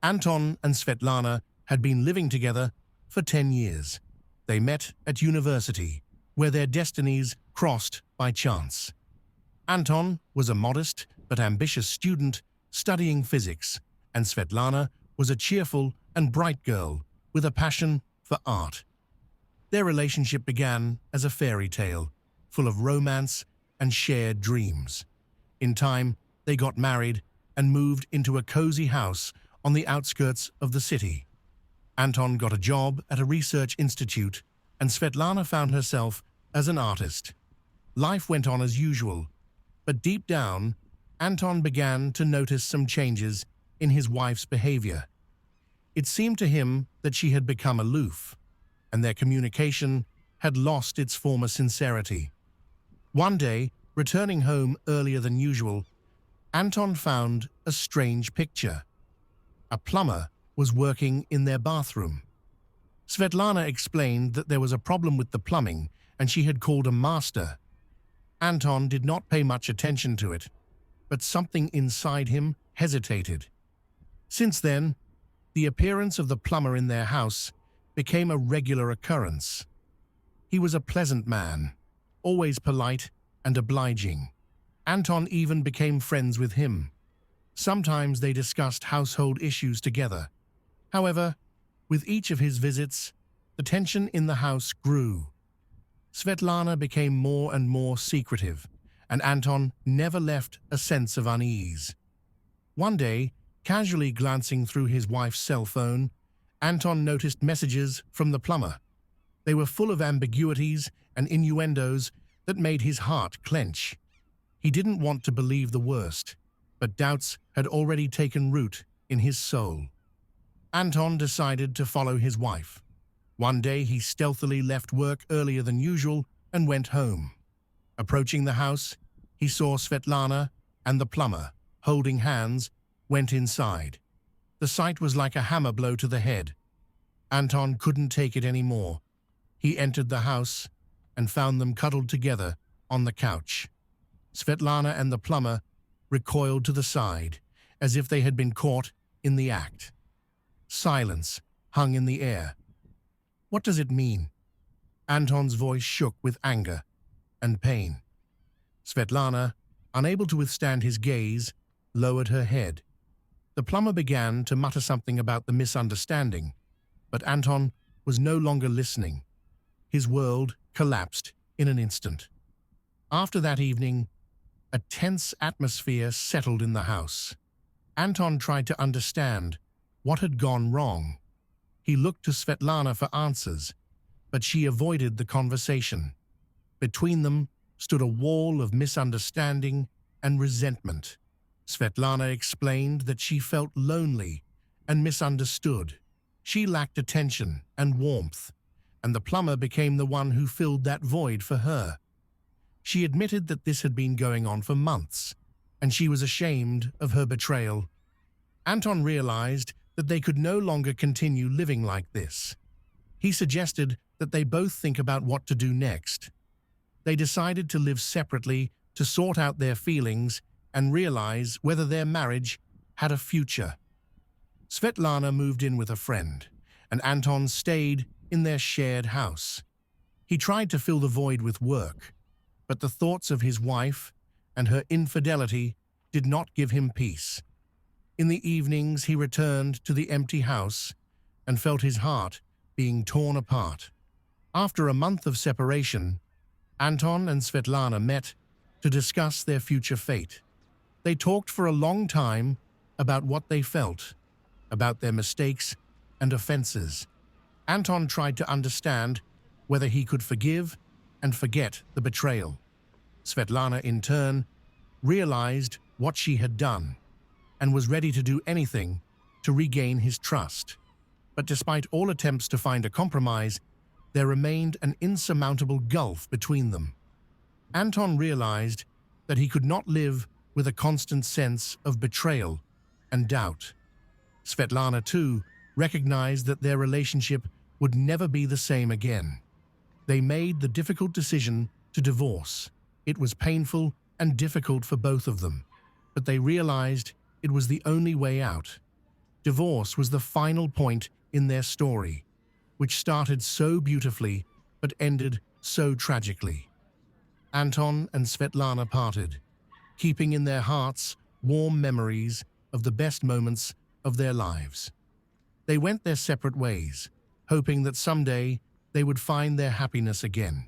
Anton and Svetlana had been living together for 10 years. They met at university, where their destinies crossed by chance. Anton was a modest but ambitious student studying physics, and Svetlana was a cheerful and bright girl with a passion for art. Their relationship began as a fairy tale, full of romance and shared dreams. In time, they got married and moved into a cozy house on the outskirts of the city. Anton got a job at a research institute, and Svetlana found herself as an artist. Life went on as usual, but deep down, Anton began to notice some changes in his wife's behavior. It seemed to him that she had become aloof, and their communication had lost its former sincerity. One day, returning home earlier than usual, Anton found a strange picture. A plumber was working in their bathroom. Svetlana explained that there was a problem with the plumbing and she had called a master. Anton did not pay much attention to it, but something inside him hesitated. Since then, the appearance of the plumber in their house became a regular occurrence. He was a pleasant man, always polite and obliging. Anton even became friends with him. Sometimes they discussed household issues together. However, with each of his visits, the tension in the house grew. Svetlana became more and more secretive, and Anton never left a sense of unease. One day, casually glancing through his wife's cell phone, Anton noticed messages from the plumber. They were full of ambiguities and innuendos that made his heart clench. He didn't want to believe the worst, but doubts had already taken root in his soul. Anton decided to follow his wife. One day he stealthily left work earlier than usual and went home. Approaching the house, he saw Svetlana and the plumber, holding hands, went inside. The sight was like a hammer blow to the head. Anton couldn't take it anymore. He entered the house and found them cuddled together on the couch. Svetlana and the plumber recoiled to the side, as if they had been caught in the act. Silence hung in the air. What does it mean? Anton's voice shook with anger and pain. Svetlana, unable to withstand his gaze, lowered her head. The plumber began to mutter something about the misunderstanding, but Anton was no longer listening. His world collapsed in an instant. After that evening, a tense atmosphere settled in the house. Anton tried to understand what had gone wrong. He looked to Svetlana for answers, but she avoided the conversation. Between them stood a wall of misunderstanding and resentment. Svetlana explained that she felt lonely and misunderstood. She lacked attention and warmth, and the plumber became the one who filled that void for her. She admitted that this had been going on for months, and she was ashamed of her betrayal. Anton realized that they could no longer continue living like this. He suggested that they both think about what to do next. They decided to live separately to sort out their feelings and realize whether their marriage had a future. Svetlana moved in with a friend, and Anton stayed in their shared house. He tried to fill the void with work, but the thoughts of his wife and her infidelity did not give him peace. In the evenings, he returned to the empty house and felt his heart being torn apart. After a month of separation, Anton and Svetlana met to discuss their future fate. They talked for a long time about what they felt, about their mistakes and offenses. Anton tried to understand whether he could forgive and forget the betrayal. Svetlana, in turn, realized what she had done and was ready to do anything to regain his trust. But despite all attempts to find a compromise, there remained an insurmountable gulf between them. Anton realized that he could not live with a constant sense of betrayal and doubt. Svetlana, too, recognized that their relationship would never be the same again. They made the difficult decision to divorce. It was painful and difficult for both of them, but they realized it was the only way out. Divorce was the final point in their story, which started so beautifully but ended so tragically. Anton and Svetlana parted, keeping in their hearts warm memories of the best moments of their lives. They went their separate ways, hoping that someday they would find their happiness again.